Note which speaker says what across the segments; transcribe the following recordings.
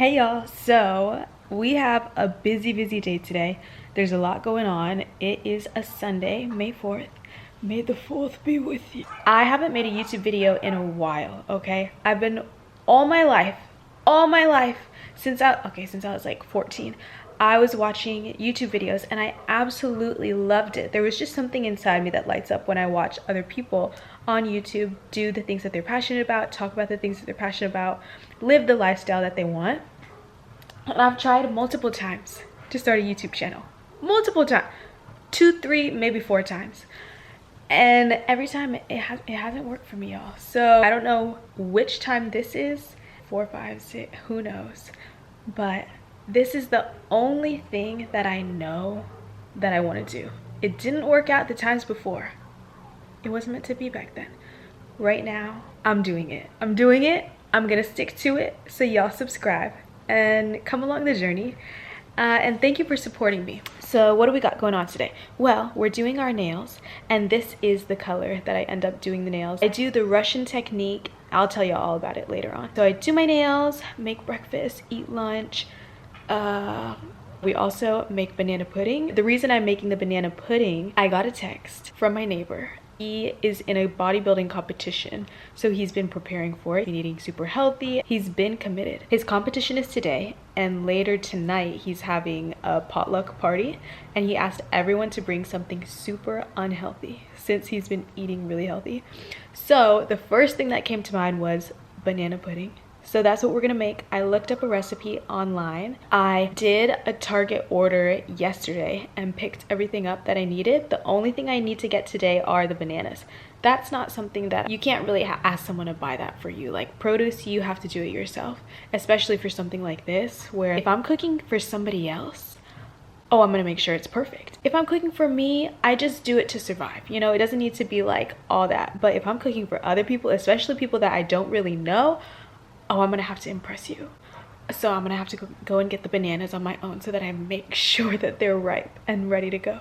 Speaker 1: Hey y'all, so we have a busy day today. There's a lot going on. It is a Sunday, May 4th. May the 4th be with you. I haven't made a YouTube video in a while, okay? I've been all my life, since I was like 14, I was watching YouTube videos and I absolutely loved it. There was just something inside me that lights up when I watch other people on YouTube do the things that they're passionate about, talk about the things that they're passionate about, live the lifestyle that they want. And I've tried multiple times to start a YouTube channel. Multiple times. 2, 3, maybe 4 times. And every time it hasn't worked for me, y'all. So I don't know which time this is. 4, 5, 6, who knows. But this is the only thing that I know that I want to do. It didn't work out the times before. It wasn't meant to be back then. Right now, I'm doing it. I'm doing it. I'm gonna stick to it. So y'all subscribe and come along the journey. And thank you for supporting me. So what do we got going on today? Well, we're doing our nails, and this is the color that I end up doing the nails. I do the Russian technique. I'll tell you all about it later on. So I do my nails, make breakfast, eat lunch. We also make banana pudding. The reason I'm making the banana pudding, I got a text from my neighbor. He is in a bodybuilding competition, so he's been preparing for it. He's eating super healthy. He's been committed. His competition is today, and later tonight he's having a potluck party, and he asked everyone to bring something super unhealthy since he's been eating really healthy. So the first thing that came to mind was banana pudding. So that's what we're gonna make. I looked up a recipe online. I did a Target order yesterday and picked everything up that I needed. The only thing I need to get today are the bananas. That's not something that you can't really ask someone to buy that for you. Like produce, you have to do it yourself, especially for something like this, where if I'm cooking for somebody else, oh, I'm gonna make sure it's perfect. If I'm cooking for me, I just do it to survive. You know, it doesn't need to be like all that. But if I'm cooking for other people, especially people that I don't really know, oh, I'm gonna have to impress you. So I'm gonna have to go and get the bananas on my own so that I make sure that they're ripe and ready to go.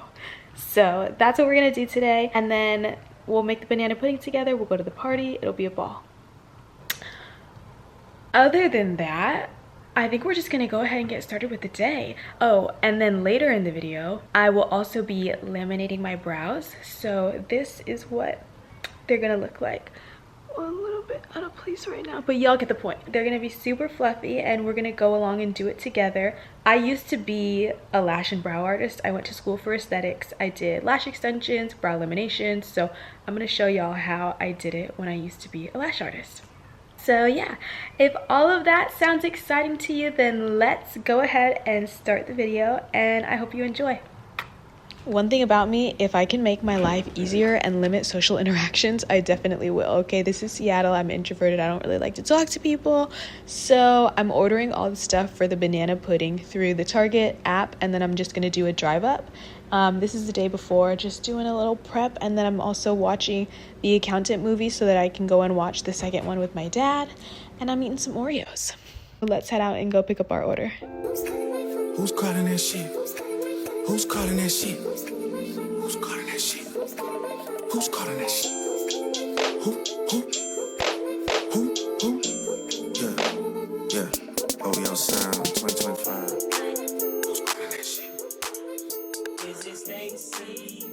Speaker 1: So that's what we're gonna do today. And then we'll make the banana pudding together. We'll go to the party. It'll be a ball. Other than that, I think we're just gonna go ahead and get started with the day. Oh, and then later in the video, I will also be laminating my brows. So this is what they're gonna look like. A little bit out of place right now, but y'all get the point. They're gonna be super fluffy, and we're gonna go along and do it together. I used to be a lash and brow artist. I went to school for aesthetics. I did lash extensions, brow laminations, so I'm gonna show y'all how I did it when I used to be a lash artist. So yeah, if all of that sounds exciting to you, then let's go ahead and start the video, and I hope you enjoy. One thing about me, if I can make my life easier and limit social interactions, I definitely will. Okay, this is Seattle. I'm introverted. I don't really like to talk to people. So I'm ordering all the stuff for the banana pudding through the Target app, and then I'm just going to do a drive up. This is the day before, just doing a little prep, and then I'm also watching the Accountant movie so that I can go and watch the second one with my dad, and I'm eating some Oreos. Let's head out and go pick up our order.
Speaker 2: Who's calling that shit? Who's calling that shit? Who's calling that shit? Who's calling that shit? Who? Yeah. OEO Sound 2025. Who's calling that shit? Is it Stacy?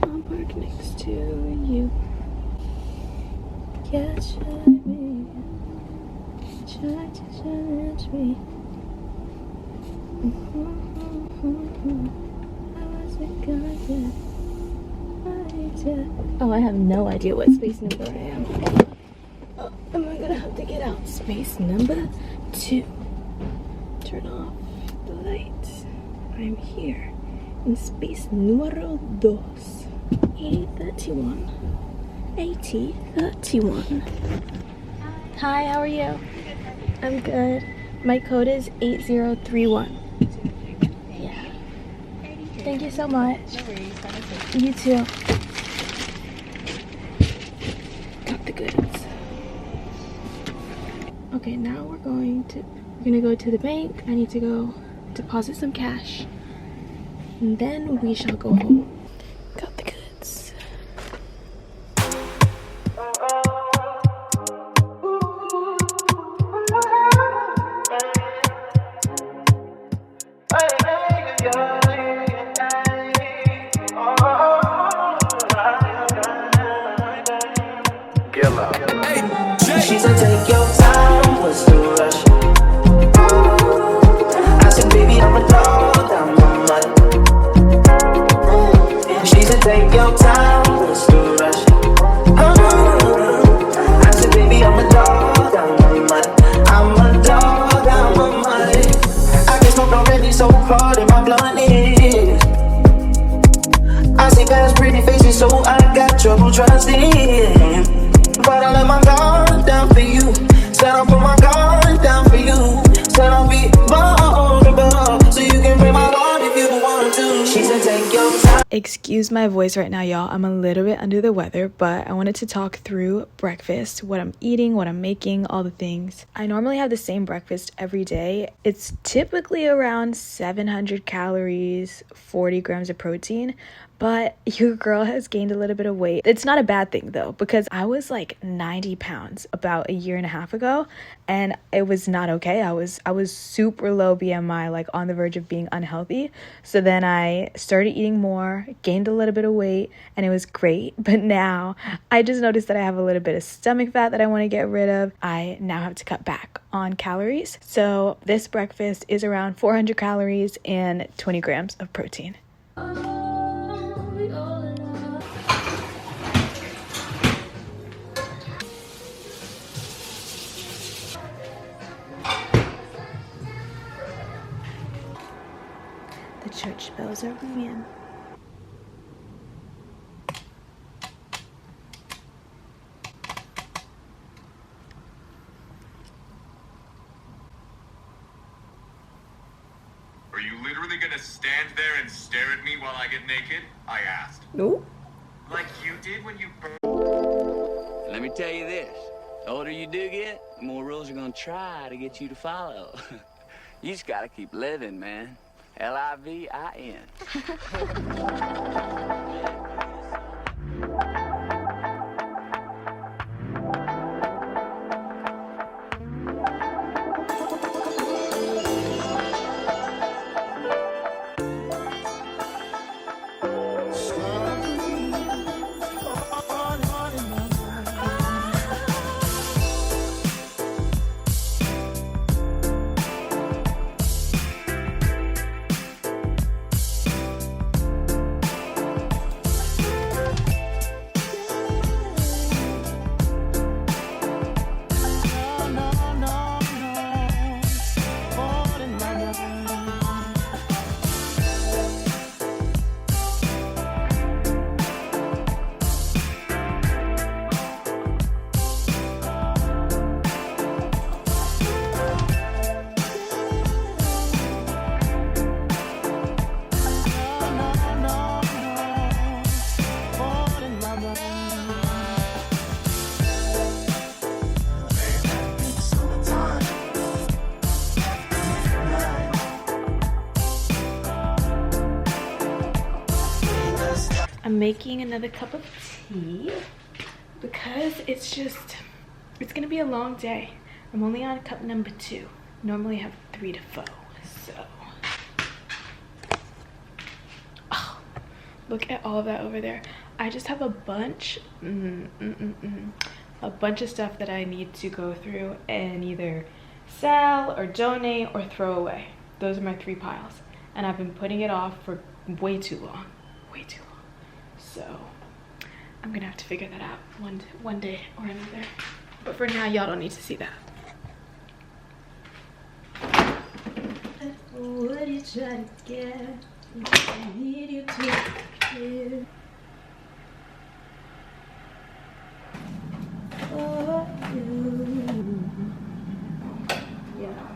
Speaker 1: I'll park next to you. Catch me. Try to challenge me. Oh, I have no idea what space number I am. Oh, am I gonna have to get out? Space number 2. Turn off the lights. I'm here in space numero 2. 8031. 8031. Hi, how are you? I'm good. My code is 8031. Yeah. Thank you so much. No worries. You too. Got the goods. Okay, now we're gonna go to the bank. I need to go deposit some cash, and then we shall go home. Got the goods.
Speaker 2: said, take your time, what's the rush? I said, baby, I'm a dog, I'm a mutt. She said, take your time, what's the rush? I said, baby, I'm a dog, I'm a mutt. I'm a dog, I'm a mutt. I get smoked already, so hard in my blunt is. I see past pretty faces, so I got trouble trusting. But I let my guard down for you. Said I'll put my guard down for you. Said I'll be vulnerable, so you can break my heart if you want to. She said, take your time.
Speaker 1: Excuse my voice right now, y'all. I'm a little bit under the weather, but I wanted to talk through breakfast, what I'm eating, what I'm making, all the things. I normally have the same breakfast every day. It's typically around 700 calories, 40 grams of protein, but your girl has gained a little bit of weight. It's not a bad thing though, because I was like 90 pounds about a year and a half ago, and it was not okay. I was super low BMI, like on the verge of being unhealthy. So then I started eating more, gained a little bit of weight, and it was great. But now I just noticed that I have a little bit of stomach fat that I want to get rid of. I now have to cut back on calories. So this breakfast is around 400 calories and 20 grams of protein. The church bells are ringing.
Speaker 3: Are you literally gonna stand there and stare at me while I get naked? I asked.
Speaker 1: No.
Speaker 3: Like you did when you burned.
Speaker 4: Let me tell you this, the older you do get, the more rules are gonna try to get you to follow. You just gotta keep living, man. Livin.
Speaker 1: I'm making another cup of tea because it's gonna be a long day. I'm only on cup number 2. Normally I have 3 to 4, so. Oh, look at all of that over there. I just have a bunch of stuff that I need to go through and either sell or donate or throw away. Those are my 3 piles, and I've been putting it off for way too long. So I'm gonna have to figure that out one day or another. But for now, y'all don't need to see that. What you try to get? I need you to care. For you. Yeah.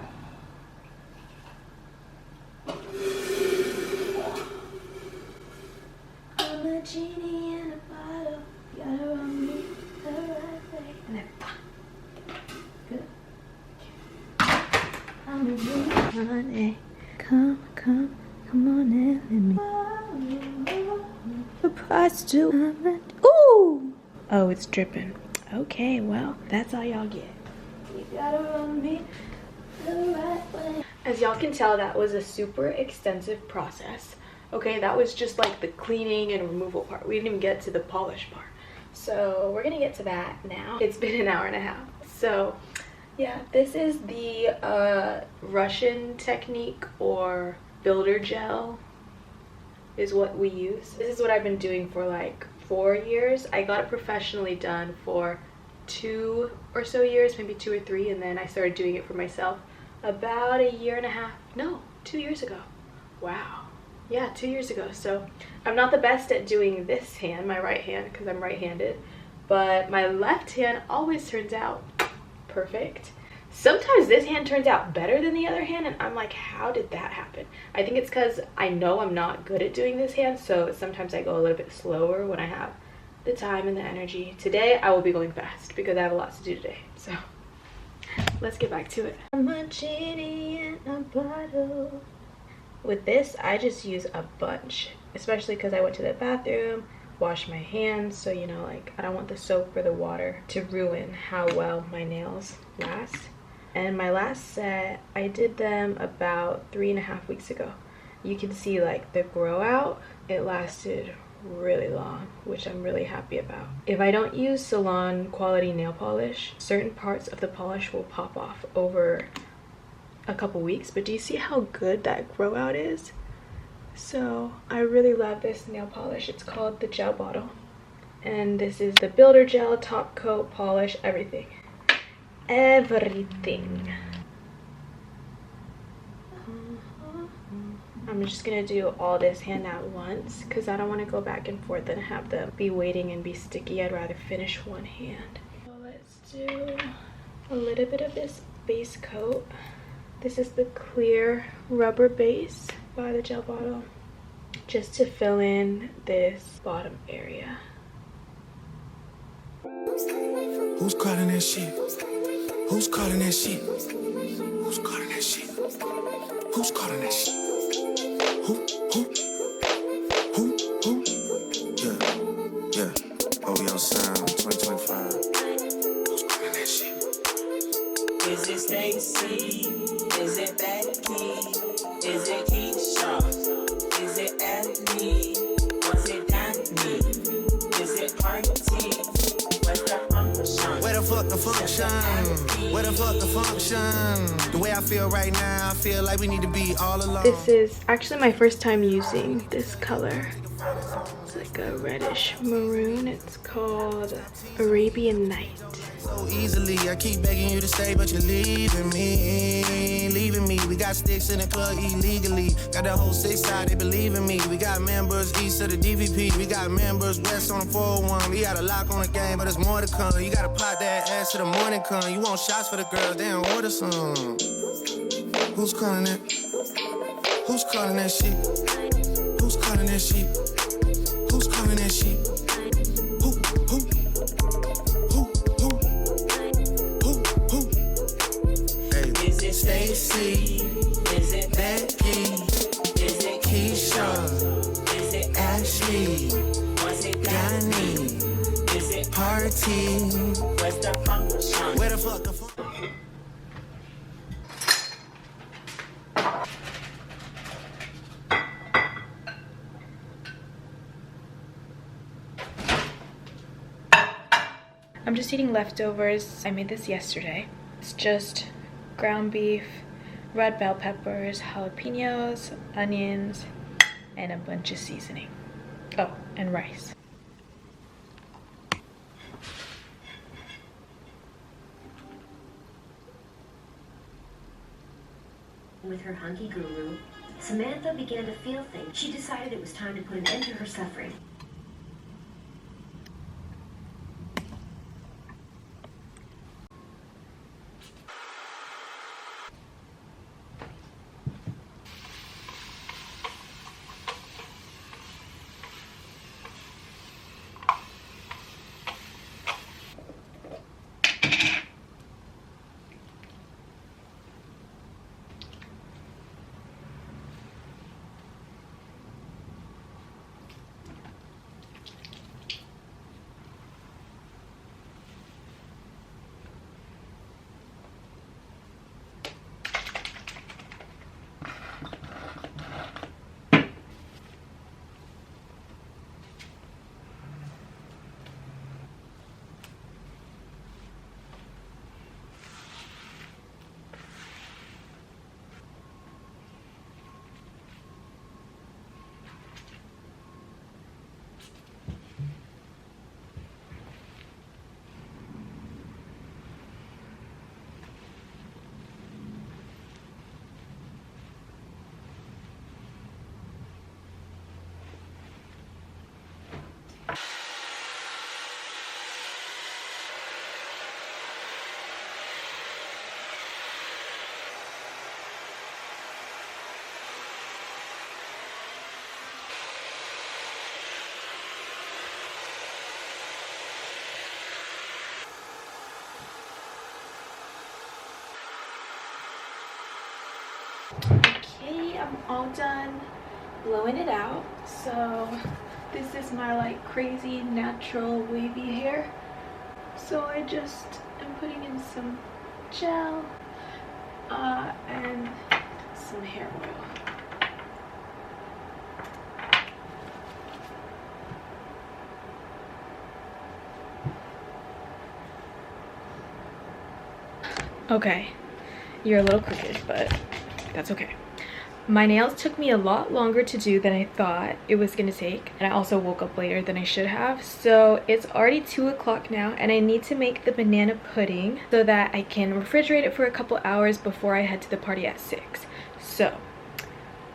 Speaker 1: I'm a genie in a bottle. Gotta run me the right way. And then good. I'm a genie, honey. Come on and let me. The price to. Ooh! Oh, it's dripping. Okay, well, that's all y'all get. You gotta run me the right way. As y'all can tell, that was a super extensive process. Okay, that was just like the cleaning and removal part. We didn't even get to the polish part. So we're gonna get to that now. It's been an hour and a half. So yeah, this is the Russian technique, or builder gel is what we use. This is what I've been doing for like 4 years. I got it professionally done for 2 or so years, maybe 2 or 3, and then I started doing it for myself about a year and a half, no, 2 years ago. Wow, yeah, 2 years ago. So I'm not the best at doing this hand, my right hand, because I'm right-handed, but my left hand always turns out perfect. Sometimes this hand turns out better than the other hand, and I'm like, how did that happen? I think it's because I know I'm not good at doing this hand, so sometimes I go a little bit slower when I have the time and the energy. Today I will be going fast because I have a lot to do today. So let's get back to it. How much in a bottle? With this, I just use a bunch, especially because I went to the bathroom, washed my hands, so you know, like, I don't want the soap or the water to ruin how well my nails last. And my last set, I did them about 3.5 weeks ago. You can see like the grow out, it lasted really long, which I'm really happy about. If I don't use salon quality nail polish, certain parts of the polish will pop off over a couple weeks, but do you see how good that grow out is? So I really love this nail polish. It's called the Gel Bottle, and this is the builder gel, top coat, polish, everything. Everything. I'm just gonna do all this hand at once because I don't want to go back and forth and have them be waiting and be sticky. I'd rather finish one hand. So let's do a little bit of this base coat. This is the clear rubber base by the Gel Bottle, just to fill in this bottom area.
Speaker 2: Who's calling that shit? Who's calling that shit? Who's calling that shit? Who's calling that shit? Who? Yeah. OVO Sound 2025. Who's calling that shit?
Speaker 5: Is it Stacy? Is it Becky? Is it Keisha? Is it Ellie? Was it Danny? Is it Party? Where's the function?
Speaker 2: Where the fuck the function? Where the fuck the function? The way I feel right now, I feel like we need to be all alone.
Speaker 1: This is actually my first time using this color. It's like a reddish maroon. It's called Arabian Night.
Speaker 2: So easily, I keep begging you to stay, but you're leaving me. Leaving me. We got sticks in the club illegally. Got the whole 6 side, they believe in me. We got members east of the DVP. We got members west on the 401. We got a lock on the game, but there's more to come. You gotta pop that ass to the morning come. You want shots for the girls, then order some. Who's calling that? Who's calling that shit? Who's calling that shit? Who's calling that shit?
Speaker 5: Is it Stacy? Is it Becky? Is it Keisha? Is it Ashley? Was it Danny? Is it Party? Where's the function?
Speaker 2: Where the fuck the fuck?
Speaker 1: I'm just eating leftovers. I made this yesterday. It's just ground beef, red bell peppers, jalapenos, onions, and a bunch of seasoning. Oh, and rice.
Speaker 6: With her hunky guru, Samantha began to feel things. She decided it was time to put an end to her suffering.
Speaker 1: Okay, I'm all done blowing it out. So this is my like crazy natural wavy hair. So I just am putting in some gel and some hair oil. Okay, you're a little crooked, but that's okay. My nails took me a lot longer to do than I thought it was gonna take, and I also woke up later than I should have. So it's already 2 o'clock now, and I need to make the banana pudding so that I can refrigerate it for a couple hours before I head to the party at 6. So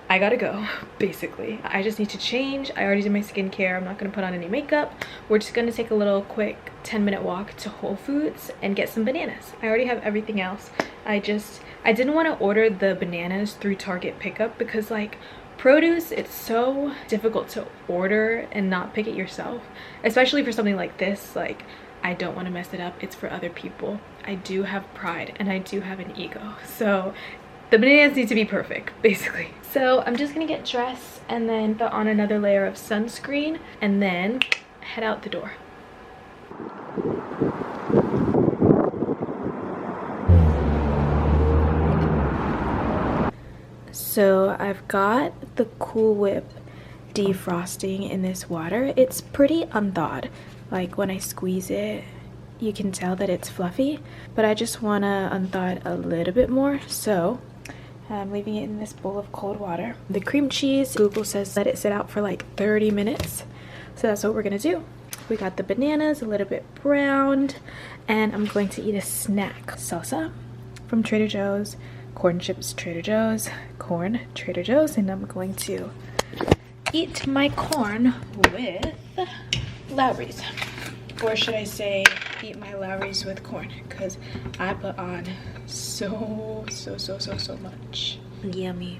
Speaker 1: I gotta go, basically. I just need to change. I already did my skincare. I'm not gonna put on any makeup. We're just gonna take a little quick 10-minute walk to Whole Foods and get some bananas. I already have everything else. I didn't want to order the bananas through Target pickup because like produce, it's so difficult to order and not pick it yourself, especially for something like this. Like, I don't want to mess it up. It's for other people. I do have pride and I do have an ego, so the bananas need to be perfect, basically. So I'm just gonna get dressed and then put on another layer of sunscreen and then head out the door. So I've got the Cool Whip defrosting in this water. It's pretty unthawed. Like when I squeeze it, you can tell that it's fluffy, but I just want to unthaw it a little bit more. So I'm leaving it in this bowl of cold water. The cream cheese, Google says let it sit out for like 30 minutes. So that's what we're gonna do. We got the bananas a little bit browned, and I'm going to eat a snack. Salsa from Trader Joe's, corn chips Trader Joe's, corn Trader Joe's, and I'm going to eat my corn with Lowry's. Or should I say eat my Lowry's with corn, because I put on so much. Yummy.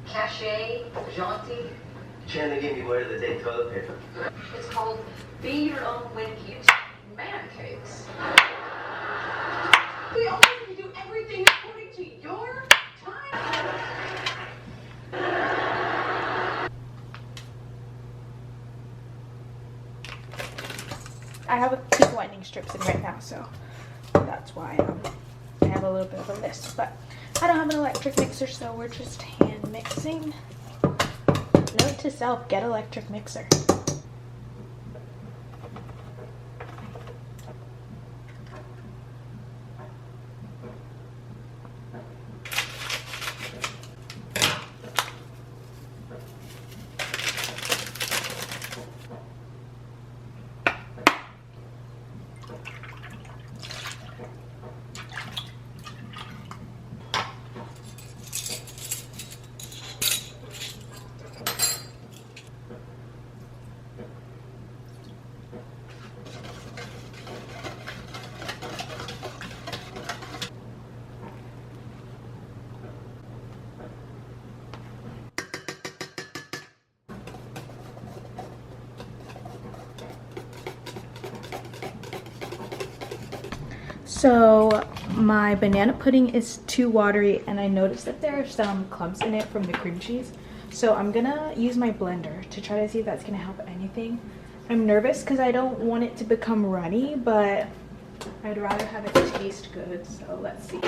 Speaker 7: Cachet, jaunty.
Speaker 8: Chandler gave me word of the day toilet paper.
Speaker 7: It's called Be Your Own When Cute Man Cakes. We always have to do everything according to your time.
Speaker 1: I have a teeth whitening strips in right now, so that's why I have a little bit of a list. But I don't have an electric mixer, so we're just hand mixing. Note to self, get electric mixer. So my banana pudding is too watery, and I noticed that there are some clumps in it from the cream cheese. So I'm gonna use my blender to try to see if that's gonna help anything. I'm nervous because I don't want it to become runny, but I'd rather have it taste good, so let's see.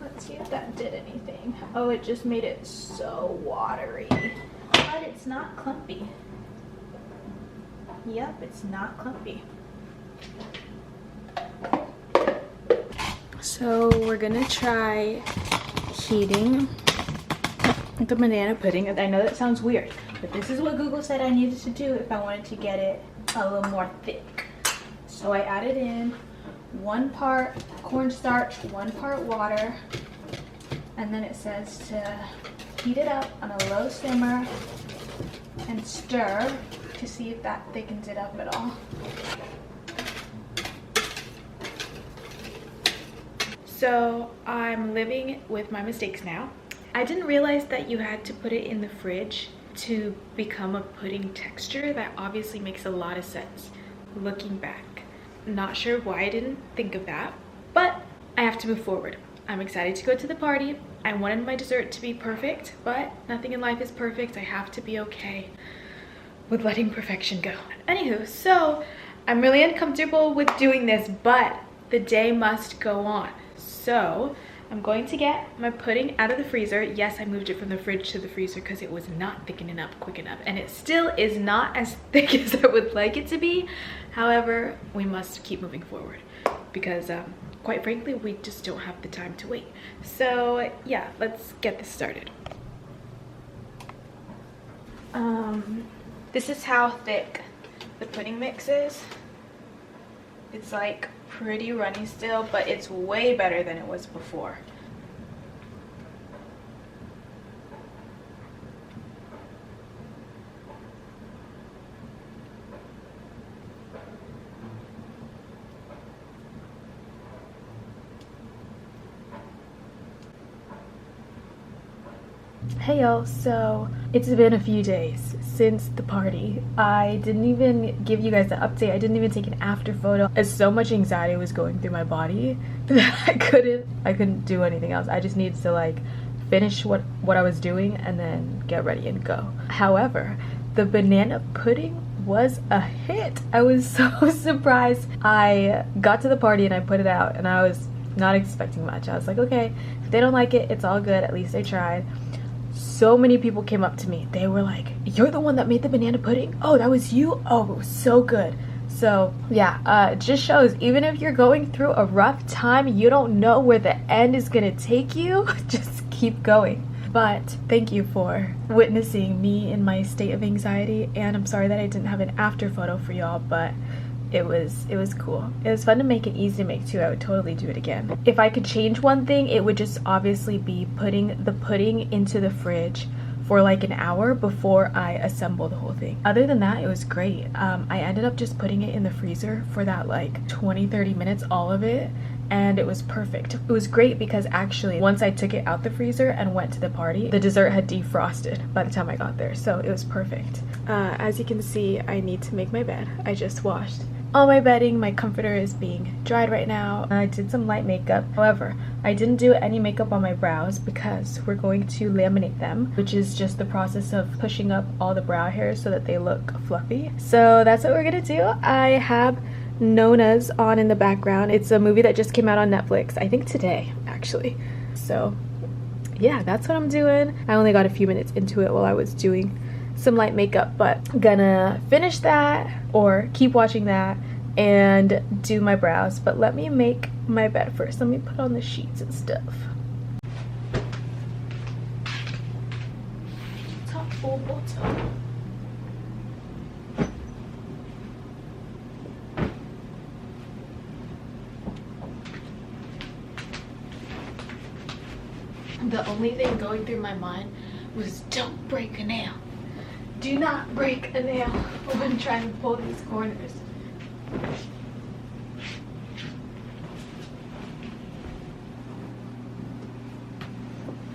Speaker 1: Let's see if that did anything. Oh, it just made it so watery, but it's not clumpy. Yep, it's not clumpy. So we're gonna try heating the banana pudding. I know that sounds weird, but this is what Google said I needed to do if I wanted to get it a little more thick. So I added in 1 part cornstarch, 1 part water, and then it says to heat it up on a low simmer and stir to see if that thickens it up at all. So I'm living with my mistakes now. I didn't realize that you had to put it in the fridge to become a pudding texture. That obviously makes a lot of sense looking back. Not sure why I didn't think of that, but I have to move forward. I'm excited to go to the party. I wanted my dessert to be perfect, but nothing in life is perfect. I have to be okay with letting perfection go. Anywho, so I'm really uncomfortable with doing this, but the day must go on. So I'm going to get my pudding out of the freezer. Yes, I moved it from the fridge to the freezer because it was not thickening up quick enough, and it still is not as thick as I would like it to be. However, we must keep moving forward because quite frankly, we just don't have the time to wait. So yeah, let's get this started. This is how thick the pudding mix is. It's like pretty runny still, but it's way better than it was before. Hey y'all, so it's been a few days since the party. I didn't even give you guys the update. I didn't even take an after photo, as so much anxiety was going through my body that I couldn't do anything else. I just needed to like finish what I was doing and then get ready and go. However, the banana pudding was a hit. I was so surprised. I got to the party and I put it out and I was not expecting much. I was like, okay, if they don't like it, it's all good. At least I tried. So many people came up to me. They were like, you're the one that made the banana pudding? Oh, that was you? Oh, it was so good. So yeah, it just shows even if you're going through a rough time, you don't know where the end is gonna take you, just keep going. But thank you for witnessing me in my state of anxiety, and I'm sorry that I didn't have an after photo for y'all, but it was cool. It was fun to make and easy to make too. I would totally do it again. If I could change one thing, it would just obviously be putting the pudding into the fridge for like an hour before I assemble the whole thing. Other than that, it was great. I ended up just putting it in the freezer for that like 20-30 minutes, all of it, and it was perfect. It was great because actually once I took it out the freezer and went to the party, the dessert had defrosted by the time I got there, so it was perfect. As you can see, I need to make my bed. I just washed all my bedding. My comforter is being dried right now. I did some light makeup. However, I didn't do any makeup on my brows because we're going to laminate them, which is just the process of pushing up all the brow hairs so that they look fluffy. So that's what we're gonna do. I have Nona's on in the background. It's a movie that just came out on Netflix, I think today actually. So yeah, that's what I'm doing. I only got a few minutes into it while I was doing some light makeup, but I'm gonna finish that or keep watching that and do my brows. But let me make my bed first. Let me put on the sheets and stuff. Top or bottom? The only thing going through my mind was don't break a nail. Do not break a nail when trying to pull these corners.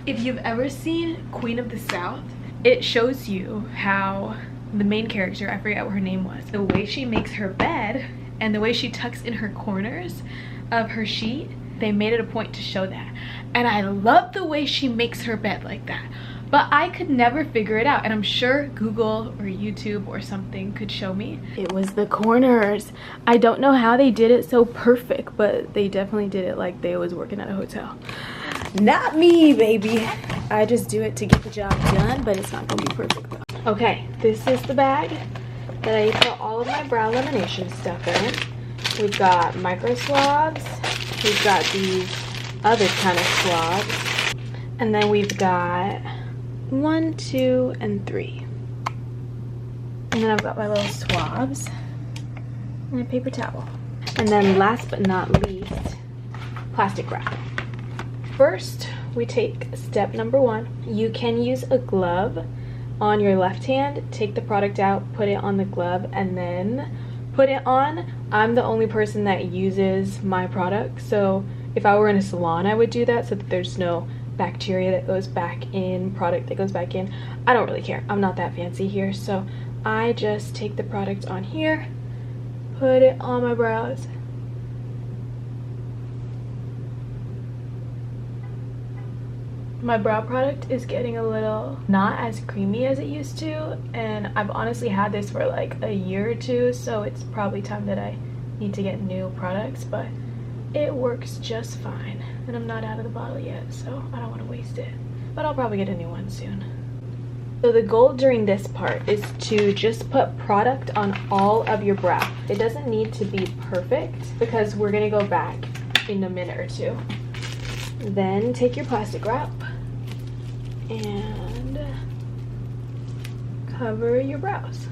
Speaker 1: If you've ever seen Queen of the South, it shows you how the main character, I forget what her name was, the way she makes her bed and the way she tucks in her corners of her sheet, they made it a point to show that. And I love the way she makes her bed like that. But I could never figure it out, and I'm sure Google or YouTube or something could show me. It was the corners. I don't know how they did it so perfect, but they definitely did it like they was working at a hotel. Not me, baby. I just do it to get the job done, but it's not gonna be perfect though. Okay, this is the bag that I put all of my brow lamination stuff in. We've got micro swabs. We've got these other kind of swabs. And then we've got 1, 2, and 3. And then I've got my little swabs and a paper towel. And then last but not least, plastic wrap. First, we take step number 1. You can use a glove on your left hand. Take the product out, put it on the glove, and then put it on. I'm the only person that uses my product, so if I were in a salon, I would do that so that there's no bacteria that goes back in, product that goes back in. I don't really care. I'm not that fancy here, so I just take the product on here, put it on my brows, My brow product is getting a little not as creamy as it used to, and I've honestly had this for like a year or two, so it's probably time that I need to get new products, but it works just fine. And I'm not out of the bottle yet, so I don't want to waste it. But I'll probably get a new one soon. So the goal during this part is to just put product on all of your brow. It doesn't need to be perfect because we're gonna go back in a minute or two. Then take your plastic wrap and cover your brows.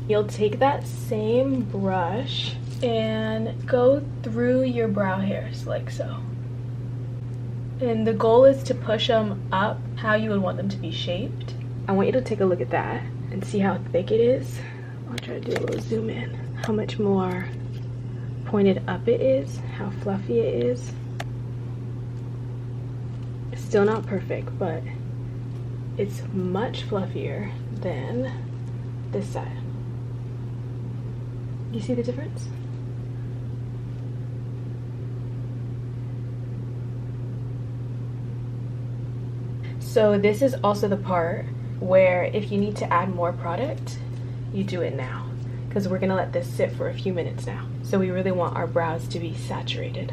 Speaker 1: You'll take that same brush and go through your brow hairs like so. And the goal is to push them up how you would want them to be shaped. I want you to take a look at that and see how thick it is. I'll try to do a little zoom in. How much more pointed up it is, how fluffy it is. It's still not perfect, but it's much fluffier than this side. You see the difference? So this is also the part where if you need to add more product, you do it now, because we're gonna let this sit for a few minutes now. So we really want our brows to be saturated.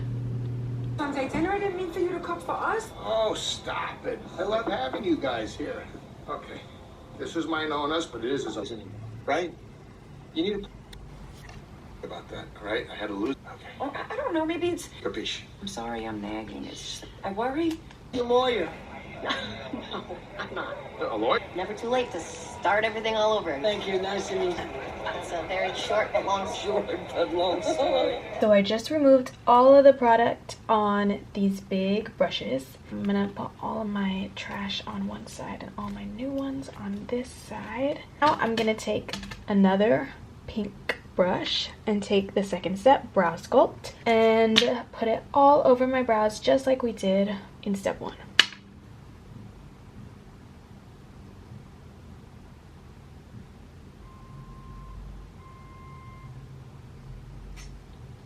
Speaker 9: Sunday dinner? I didn't mean for you to cook for us.
Speaker 10: Oh, stop it. I love having you guys here. Okay, this is my known us, but it is his own, right? You need to about that, all right? I had to lose. Okay.
Speaker 9: Well, I don't know, maybe it's...
Speaker 10: Capiche?
Speaker 9: I'm sorry I'm nagging. It's just, I worry.
Speaker 10: You're a lawyer.
Speaker 9: No, I'm not.
Speaker 10: A lawyer?
Speaker 11: Never too late to start everything all over.
Speaker 9: Thank you, nice to meet you.
Speaker 11: It's a very short but long story.
Speaker 1: So I just removed all of the product on these big brushes. I'm gonna put all of my trash on one side and all my new ones on this side. Now I'm gonna take another pink brush and take the second step, brow sculpt, and put it all over my brows just like we did in step 1.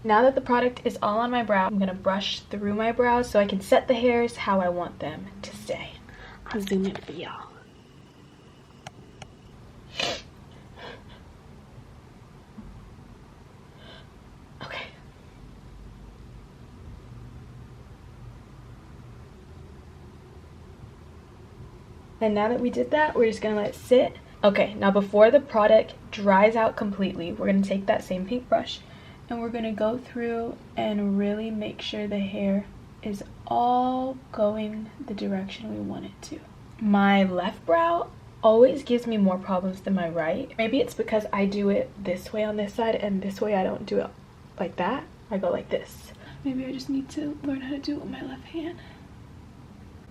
Speaker 1: Now that the product is all on my brow, I'm gonna brush through my brows so I can set the hairs how I want them to stay. I'll zoom in for y'all. Okay. And now that we did that, we're just gonna let it sit. Okay, now before the product dries out completely, we're gonna take that same pink brush and we're gonna go through and really make sure the hair is all going the direction we want it to. My left brow always gives me more problems than my right. Maybe it's because I do it this way on this side and this way I don't do it like that. I go like this. Maybe I just need to learn how to do it with my left hand.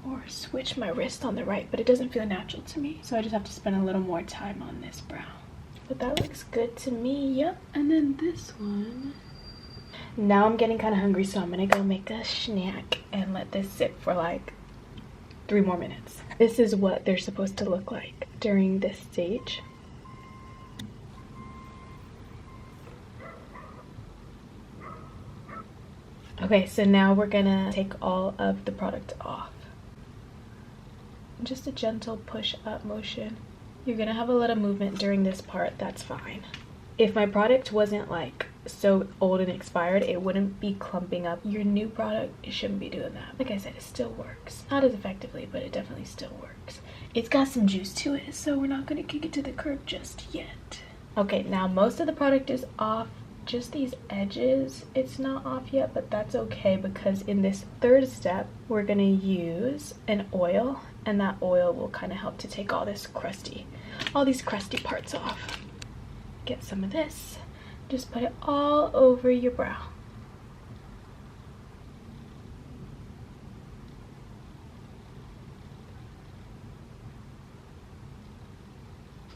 Speaker 1: Or switch my wrist on the right, but it doesn't feel natural to me. So I just have to spend a little more time on this brow. But that looks good to me, yep. And then this one. Now I'm getting kind of hungry, so I'm gonna go make a snack and let this sit for like 3 more minutes. This is what they're supposed to look like during this stage. Okay, so now we're gonna take all of the product off. Just a gentle push up motion. You're gonna have a little movement during this part, that's fine. If my product wasn't like so old and expired, it wouldn't be clumping up. Your new product, it shouldn't be doing that. Like I said, it still works. Not as effectively, but it definitely still works. It's got some juice to it, so we're not gonna kick it to the curb just yet. Okay, now most of the product is off. Just these edges, it's not off yet, but that's okay because in this third step, we're gonna use an oil, and that oil will kind of help to take all these crusty parts off. Get some of this, just put it all over your brow.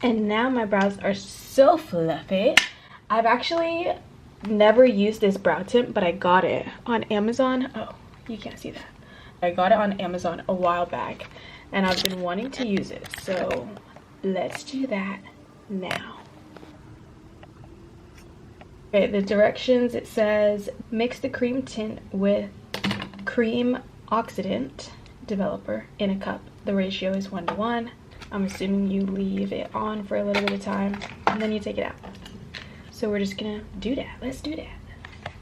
Speaker 1: And now my brows are so fluffy. I've actually never used this brow tint, but I got it on Amazon. Oh, you can't see that. I got it on Amazon a while back, and I've been wanting to use it. So let's do that now. Okay, the directions, it says mix the cream tint with cream oxidant developer in a cup. The ratio is 1:1. I'm assuming you leave it on for a little bit of time and then you take it out. So we're just gonna do that. Let's do that.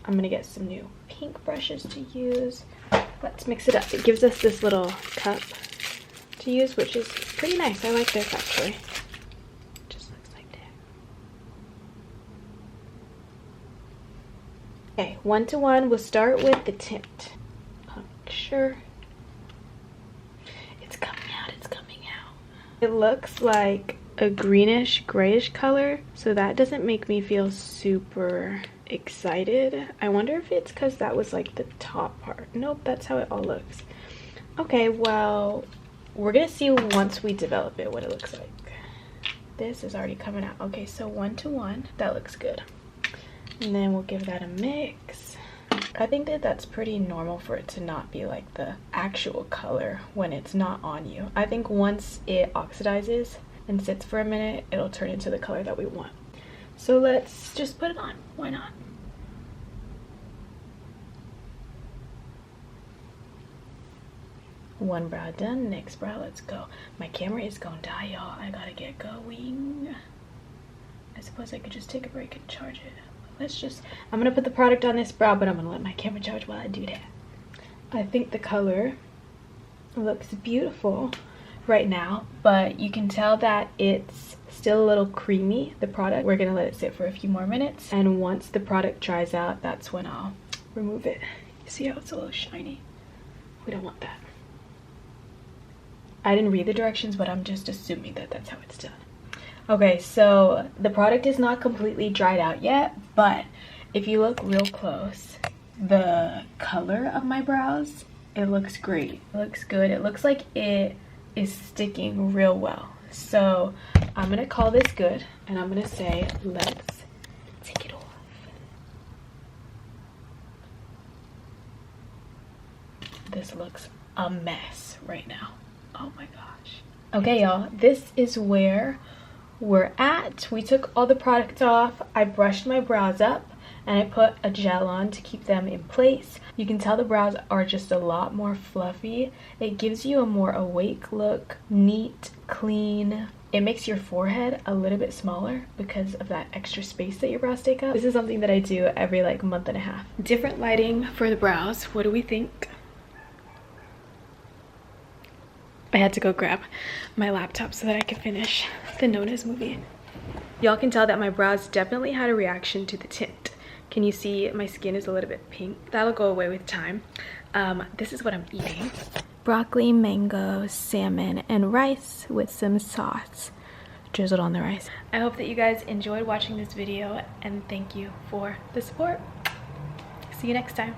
Speaker 1: I'm gonna get some new pink brushes to use. Let's mix it up. It gives us this little cup to use, which is pretty nice. I like this actually. Just looks like that. Okay, 1:1. We'll start with the tint. Make sure it's coming out. It's coming out. It looks like a greenish grayish color, so that doesn't make me feel super excited. I wonder if it's because that was like the top part. Nope, that's how it all looks. Okay, well, we're gonna see once we develop it what it looks like. This is already coming out. Okay, so 1:1, that looks good. And then we'll give that a mix. I think that that's pretty normal for it to not be like the actual color when it's not on you. I think once it oxidizes and sits for a minute, it'll turn into the color that we want. So let's just put it on. Why not? One brow done, next brow, let's go. My camera is gonna die, y'all. I gotta get going. I suppose I could just take a break and charge it. Let's just, I'm gonna put the product on this brow, but I'm gonna let my camera charge while I do that. I think the color looks beautiful right now, but you can tell that it's still a little creamy, the product. We're gonna let it sit for a few more minutes, and once the product dries out, that's when I'll remove it. You see how it's a little shiny? We don't want that. I didn't read the directions, but I'm just assuming that that's how it's done. Okay, so the product is not completely dried out yet, but if you look real close, the color of my brows, it looks great. It looks good. It looks like it is sticking real well. So I'm gonna call this good, and I'm gonna say, let's take it off. This looks a mess right now. Oh my gosh. Okay, y'all, this is where we're at. We took all the product off. I brushed my brows up and I put a gel on to keep them in place. You can tell the brows are just a lot more fluffy. It gives you a more awake look, neat, clean. It makes your forehead a little bit smaller because of that extra space that your brows take up. This is something that I do every like month and a half. Different lighting for the brows. What do we think? I had to go grab my laptop so that I could finish the Nona's movie. Y'all can tell that my brows definitely had a reaction to the tint. Can you see my skin is a little bit pink? That'll go away with time. This is what I'm eating. Broccoli, mango, salmon, and rice with some sauce drizzled on the rice. I hope that you guys enjoyed watching this video, and thank you for the support. See you next time.